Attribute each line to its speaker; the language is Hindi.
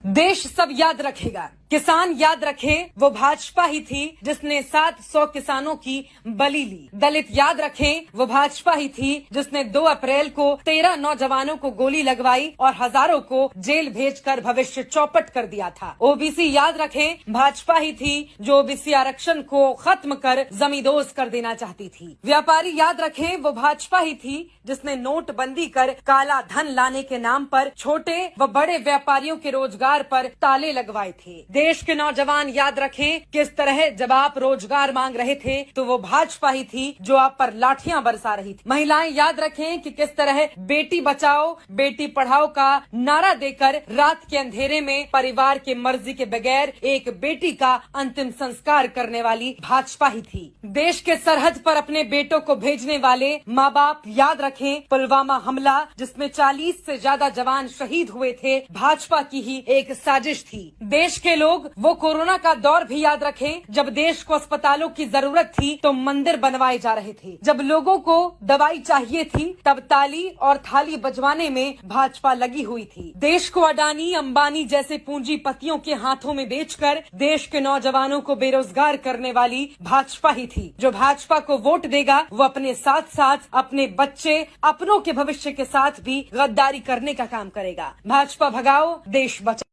Speaker 1: देश सब याद रखेगा, किसान याद रखे वो भाजपा ही थी जिसने 700 किसानों की बलि ली। दलित याद रखें वो भाजपा ही थी जिसने 2 अप्रैल को 13 नौजवानों को गोली लगवाई और हजारों को जेल भेजकर भविष्य चौपट कर दिया था। ओबीसी याद रखें भाजपा ही थी जो ओबीसी आरक्षण को खत्म कर जमींदोज कर देना चाहती थी। व्यापारी याद रखें वो भाजपा ही थी जिसने नोटबंदी कर काला धन लाने के नाम पर छोटे व बड़े व्यापारियों के रोजगार पर ताले लगवाए थे। देश के नौजवान याद रखें किस तरह जब आप रोजगार मांग रहे थे तो वो भाजपा ही थी जो आप पर लाठियां बरसा रही थी। महिलाएं याद रखें कि किस तरह बेटी बचाओ बेटी पढ़ाओ का नारा देकर रात के अंधेरे में परिवार के मर्जी के बगैर एक बेटी का अंतिम संस्कार करने वाली भाजपा ही थी। देश के सरहद पर अपने बेटों को भेजने वाले माँ बाप याद रखें पुलवामा हमला जिसमें 40 से ज्यादा जवान शहीद हुए थे, भाजपा की ही एक साजिश थी। देश के लोग वो कोरोना का दौर भी याद रखें जब देश को अस्पतालों की जरूरत थी तो मंदिर बनवाए जा रहे थे। जब लोगों को दवाई चाहिए थी तब ताली और थाली बजवाने में भाजपा लगी हुई थी। देश को अडानी अंबानी जैसे पूंजीपतियों के हाथों में बेचकर देश के नौजवानों को बेरोजगार करने वाली भाजपा ही थी। जो भाजपा को वोट देगा वो अपने साथ साथ अपने बच्चे अपनों के भविष्य के साथ भी गद्दारी करने का काम करेगा। भाजपा भगाओ देश बचाओ।